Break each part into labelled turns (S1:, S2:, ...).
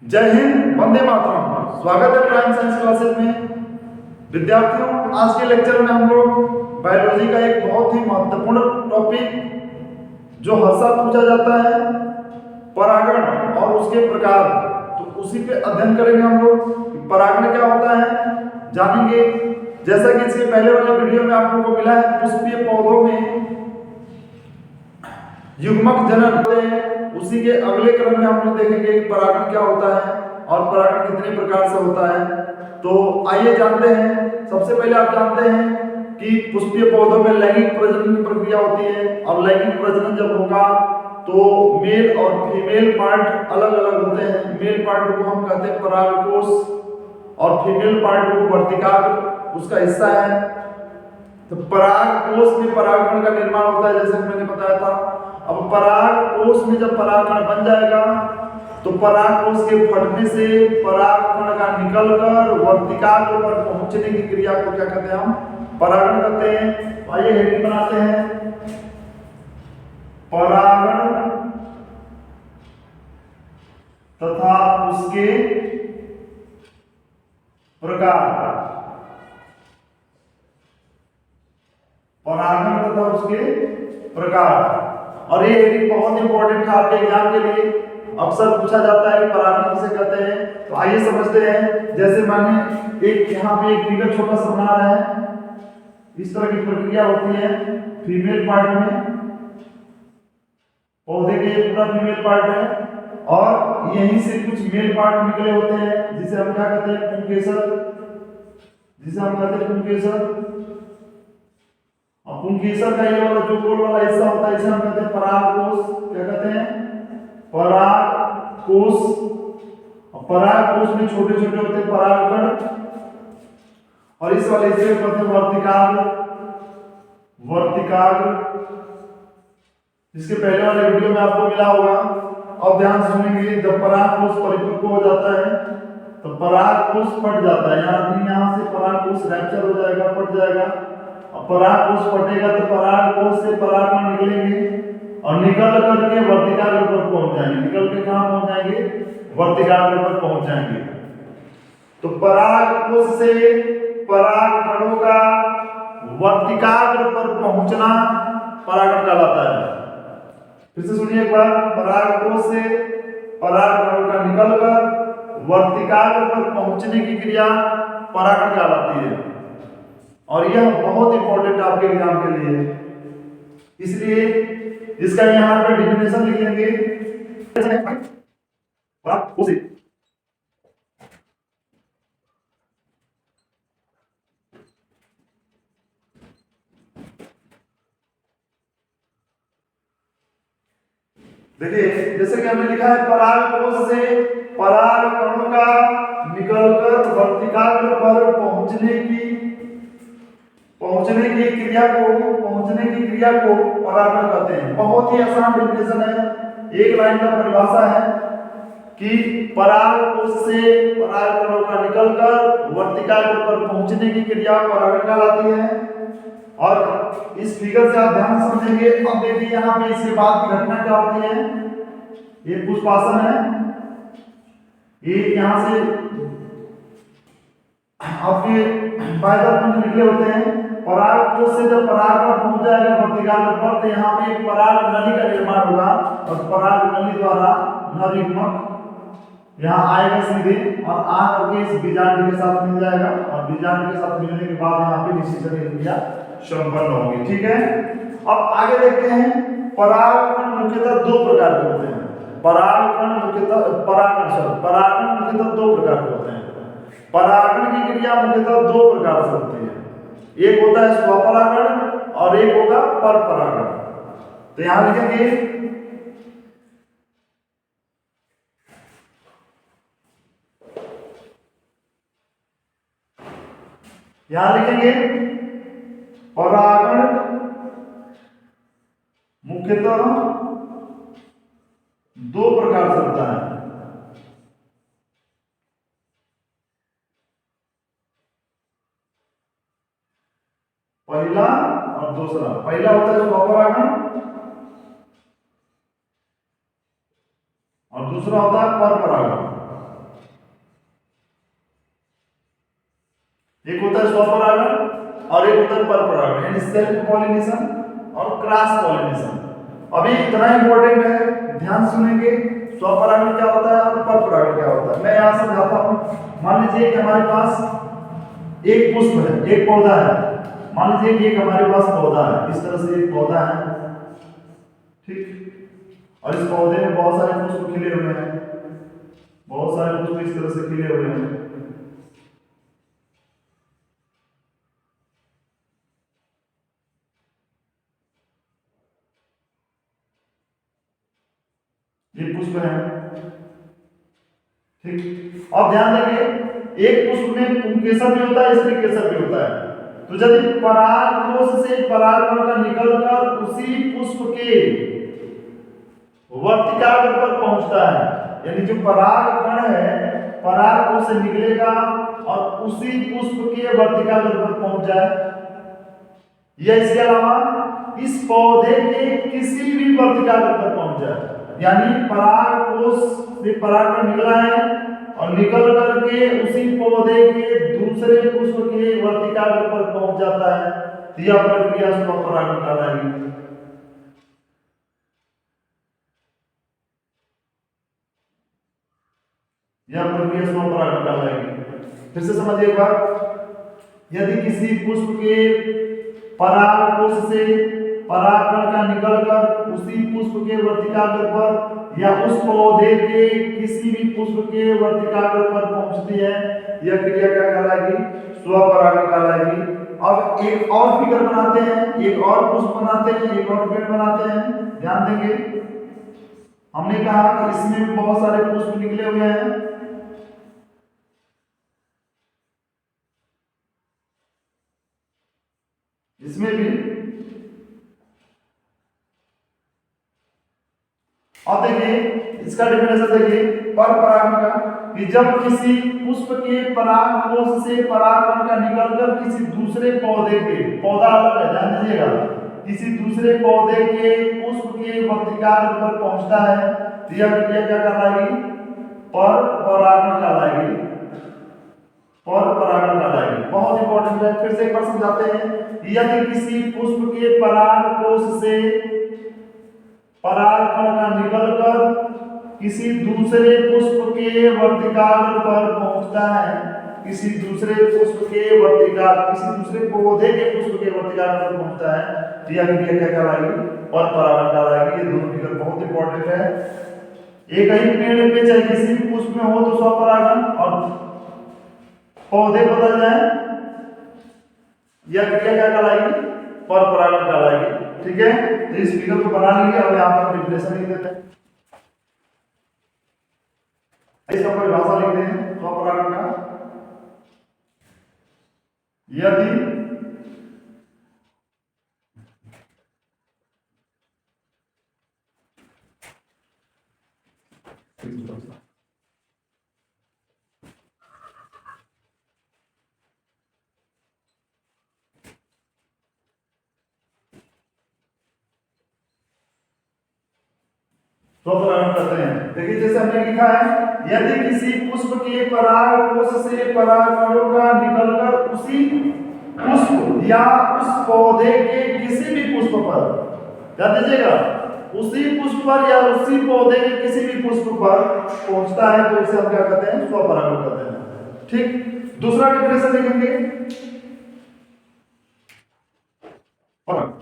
S1: जय हिंद, वंदे मातरम। स्वागत है प्राइम साइंस क्लासेस में। विद्यार्थियों, आज के लेक्चर में हम लोग बायोलॉजी का एक बहुत ही महत्वपूर्ण टॉपिक जो हर साल पूछा जाता है, परागण और उसके प्रकार, तो उसी पे अध्ययन करेंगे हम लोग। परागण क्या होता है जानेंगे। जैसा कि इसके पहले वाले वीडियो में आप लोगों को मिला है, पुष्पीय पौधों में युग्मक जनन होते हैं, उसी के अगले क्रम में हम लोग देखेंगे कि परागण क्या होता है और परागण कितने प्रकार से होता है। तो आइए जानते हैं। सबसे पहले आप जानते हैं कि पुष्पीय पौधों में लैंगिक प्रजनन की प्रक्रिया होती है, और लैंगिक प्रजनन जब होगा तो मेल और फीमेल पार्ट अलग अलग होते हैं। मेल पार्ट को हम कहते हैं परागकोश और फीमेल पार्ट को वर्तिकाग्र उसका हिस्सा है। तो परागकोश में परागकण का निर्माण होता है, जैसे मैंने बताया था। अब परागकोश में जब परागकण बन जाएगा तो परागकोश के फटने से परागकण का निकलकर वर्तिकाग्र पर पहुंचने की क्रिया को क्या कहते हैं? हम परागण कहते हैं। आइए हेडिंग बनाते हैं, परागण तथा उसके प्रकार। परागण तथा उसके प्रकार। और ये हेडिंग बहुत इंपॉर्टेंट है आपके एग्जाम के लिए। अक्सर पूछा जाता है कि परागण किसे कहते हैं। तो आइए समझते हैं। जैसे मैंने एक यहाँ पे एक फिगर छोटा सा बना रहा है, इस तरह की प्रक्रिया होती है फीमेल पार्ट में। पौधे के पूरा फीमेल पार्ट है और यहीं से कुछ मेल पार्ट निकले होते हैं, जिसे हम क्या कहते हैं? पुंकेसर। जिसे हम कहते हैं पुंकेसर। पुंकेसर का ये वाला जो गोल वाला हिस्सा होता है, इसे हम कहते हैं परागकोश। क्या कहते हैं? परागकोश। परागकोश में छोटे छोटे होते हैं परागकण, और इस वाले हिस्से को कहते हैं वर्तिकाग्र। वर्तिकाग्र जिसके पहले वाले वीडियो में आपको मिला होगा। अब ध्यान से सुनेंगे। जब परागकोश परिपक्व हो जाता है तो परागकोश फट जाता है। यहाँ से परागकोश रैप्चर हो जाएगा, फट जाएगा। परागकोश फटेगा तो परागकोश से परागकण निकलेंगे और निकल करके वर्तिकाग्र पर पहुंच जाएंगे। निकल के कहां पहुंच जाएंगे? वर्तिकाग्र पर पहुंच जाएंगे। तो परागकोश से परागकणों का वर्तिकाग्र पर पहुंचना परागण कहलाता है। फिर से सुनिए एक बार। परागकोश से परागकणों का निकलकर वर्तिकाग्र पर पहुंचने की क्रिया परागण कहलाती है। और यह बहुत इंपॉर्टेंट आपके एग्जाम के लिए है, इसलिए इसका यहां पे डेफिनेशन लिख लेंगे। देखिए, जैसे कि हमने लिखा है, परागकोश से परागकणों का निकलकर वर्तिकाग्र पर पहुंचने की क्रिया को परागण कहते हैं। बहुत ही आसान डेफिनेशन है, एक लाइन का परिभाषा है कि परागकोश से परागकणों का निकलकर वर्तिकाग्र पर पहुंचने की क्रिया परागण कहलाती है। और इस फिगर से आप ध्यान समझेंगे। अब देखिए यहाँ पे इसके बाद की घटना क्या होती है। ये पुष्पासन है, ये यहाँ से आपके पायदान पुंज निकले होते हैं। परागकोश से जब परागकण पहुंच जाएगा वर्तिकाग्र पर, तो यहाँ पे एक पराग नली का निर्माण होगा, और पराग नली द्वारा नर युग्मक यहाँ आएगा सीधे और आ करके इस बीजांड के साथ मिल जाएगा, और बीजांड के साथ मिलने के बाद यहाँ पे निषेचन क्रिया संपन्न होगी। ठीक है। अब आगे देखते हैं। परागकण मुख्यतः दो प्रकार के होते हैं। परागण मुख्यतः दो प्रकार के होते हैं। परागण की क्रिया मुख्यतः दो प्रकार से होती है। एक होता है स्वपरागण और एक होगा परपरागण। तो यहां लिखेंगे परागण मुख्यतः दो प्रकार से होता है। पहला और दूसरा। पहला होता है स्वपरागण और दूसरा होता है परपरागण। होता है स्वपरागण और एक होता है परपरागण, यानी सेल्फ पॉलिनेशन और क्रॉस पॉलिनेशन। अभी इतना इंपॉर्टेंट है, ध्यान सुनेंगे, स्वपरागण क्या होता है और परपरागण क्या होता है। मैं यहाँ समझाता हूँ। मान लीजिए कि हमारे पास एक पुष्प है, एक पौधा है। मान लीजिए कि एक हमारे पास पौधा है, इस तरह से एक पौधा है, ठीक। और इस पौधे में बहुत सारे पुष्प खिले हुए हैं, बहुत सारे पुष्प इस तरह से खिले हुए हैं। ये पुष्प है, ठीक। अब ध्यान देंगे, एक पुष्प में पुंकेसर भी होता है, स्त्री केसर भी होता है। तो यदि परागकोश से परागकण का निकलकर उसी पुष्प के वर्तिकाग्र पर पहुंचता है, यानी जो परागकण है परागकोश से निकलेगा और उसी पुष्प के वर्तिकाग्र पर पहुंच जाए, या इसके अलावा इस पौधे के किसी भी वर्तिकाग्र पर पहुंच जाए, यानी परागकोश से परागकण निकला है और निकल करके उसी पौधे के दूसरे पुष्प के वर्तिकाग्र पर पहुंच जाता है, तो यह प्रक्रिया स्वपरागण कहलाएगी। यह प्रक्रिया स्वपरागण कहलाएगी। फिर से समझिए एक बार, यदि किसी पुष्प के परागकोश से परागकण का निकलकर उसी पुष्प के वर्तिकाग्र पर या उस पौधे के किसी भी पुष्प के वर्तिकाग्र पर पहुंचती है, यह क्रिया क्या कहलाएगी? स्वपरागण कहलाएगी। अब एक और फिगर बनाते हैं, एक और पुष्प बनाते हैं, एक और पेड़ बनाते हैं। ध्यान देंगे, हमने कहा कि इसमें बहुत सारे पुष्प निकले हुए हैं, इसमें भी। अब देखिए इसका डेफिनेशन देखिए पर परागण का, कि जब किसी पुष्प के परागकोश से परागकण का निकलकर किसी दूसरे पौधे के, पौधा अलग है ध्यान दीजिएगा, किसी दूसरे पौधे के पुष्प के वर्तिकाग्र पर पहुंचता है, तो यह क्रिया क्या कहलाएगी? पर परागण कहलाएगी। पर परागण कहलाएगी। बहुत इंपॉर्टेंट है, फिर से एक बार समझाते हैं। यदि किसी पुष्प के परागकोश से परागकण का निकलकर किसी दूसरे पुष्प के वर्तिकाग्र पर पहुंचता है, किसी दूसरे पुष्प के वर्तिकाग्र, किसी दूसरे पौधे के पुष्प के वर्तिकाग्र पर पहुंचता है, तो यह क्रिया क्या कहलाएगी? पर परागण कहलाएगी। ये दोनों फिगर बहुत इंपॉर्टेंट है। एक ही पेड़ पे चाहे किसी भी पुष्प में हो तो स्वपरागण, और पौधे बदल जाए, यह क्रिया क्या कहलाएगी? पर परागण कहलाएगी। ठीक है, तो इस फिगर को बना लीजिए। अब यहाँ पर डिफिनेशन लिख देते हैं, इसका परिभाषा लिख देते हैं स्वपरागण का। यदि स्वपरागण करते हैं। देखिए जैसे हमने लिखा है, यदि किसी पुष्प के परागकोश से परागकणों का निकलकर उसी पुष्प या उस पौधे के किसी भी पुष्प पर, ध्यान दीजिएगा, उसी पुष्प पर या उसी पौधे के किसी भी पुष्प पर पहुंचता है, तो इसे हम क्या कहते हैं? स्वपरागण कहते हैं। ठीक, दूसरा डेफिनेशन लिखेंगे परागण।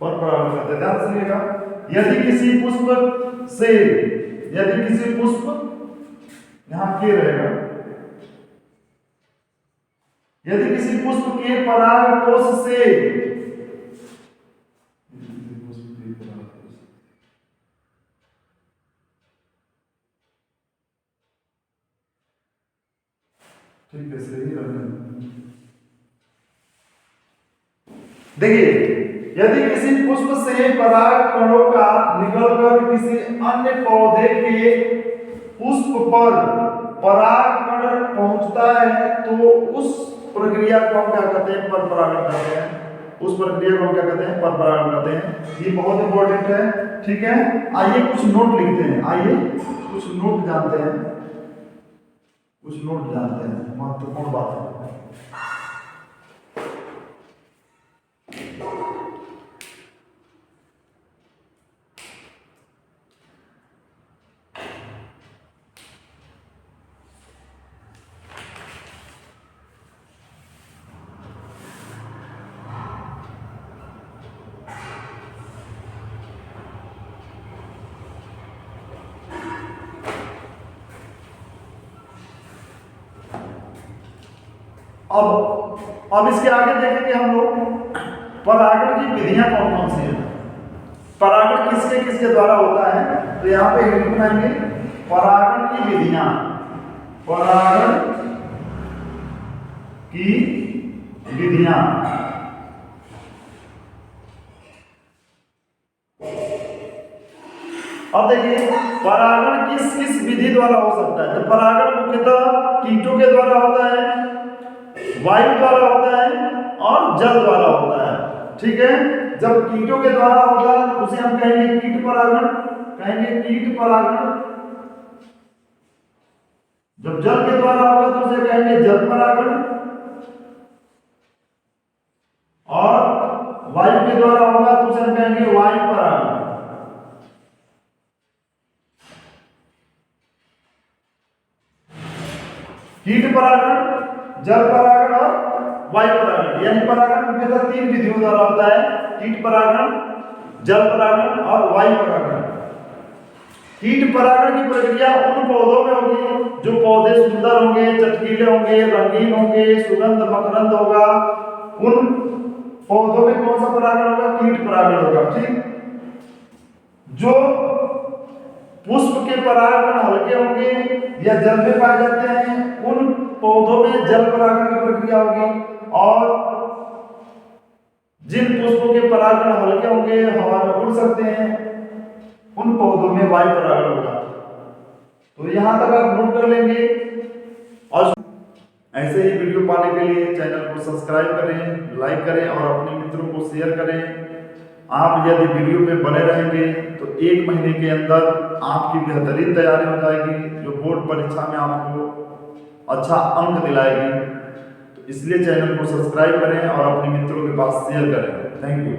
S1: पर परागण करते हैं, ध्यान सुनिएगा। यदि किसी पुष्प से, यदि किसी पुष्प, यहां के रहेगा, यदि किसी पुष्प के परागकोश से, ठीक है, सही रहने देखिए, यदि किसी पुष्प से परागकणों का निकलकर किसी अन्य पौधे के पुष्प पर परागकण पहुंचता है तो उस प्रक्रिया को हम क्या कहते हैं, परपरागण कहते हैं। उस प्रक्रिया को हम क्या कहते हैं, परपरागण कहते हैं। ये बहुत इंपॉर्टेंट है, ठीक है। आइए कुछ नोट लिखते हैं, आइए कुछ नोट जानते हैं, कुछ नोट जानते हैं, महत्वपूर्ण बात है। अब इसके आगे देखेंगे हम लोग परागण की विधियां कौन कौन सी हैं, परागण किसके किसके द्वारा होता है। तो यहाँ पे हेडिंग बनाएंगे परागण की विधियां, परागण की विधियां। अब देखिए परागण किस किस विधि द्वारा हो सकता है। तो परागण मुख्यतः कीटों के द्वारा होता है, वायु द्वारा होता है और जल द्वारा होता है, ठीक है। जब कीटों के द्वारा होगा उसे हम कहेंगे कीट परागण, कहेंगे कीट परागण। जब जल के द्वारा होगा तो उसे कहेंगे जल परागण, और वायु के द्वारा होगा तो उसे हम कहेंगे वायु परागण। कीट परागण, जल परागण और वायु परागण। यानी परागण मुख्यतः 3 विधियों द्वारा होता है, कीट परागण, जल परागण और वायु परागण। कीट परागण की प्रक्रिया उन पौधों में होगी जो पौधे सुंदर होंगे, चटकीले होंगे, रंगीन होंगे, सुगंध मकरंद होगा, उन पौधों में कौन सा परागण होगा, कीट परागण होगा, ठीक। जो पुष्प के परागण हल्के होंगे या जल में पाए जाते हैं उन पौधों में जल परागण की प्रक्रिया होगी, और जिन पुष्पों के परागण हल्के होंगे, हवा में उड़ सकते हैं, उन पौधों में वायु परागण होगा। तो यहां तक आप नोट कर लेंगे। और ऐसे ही वीडियो पाने के लिए चैनल को सब्सक्राइब करें, लाइक करें और अपने मित्रों को शेयर करें। आप यदि वीडियो पे बने रहेंगे तो 1 महीने के अंदर आपकी बेहतरीन तैयारी हो जाएगी, जो बोर्ड परीक्षा में आपको अच्छा अंक दिलाएगी। तो इसलिए चैनल को सब्सक्राइब करें और अपने मित्रों के पास शेयर करें। Thank you.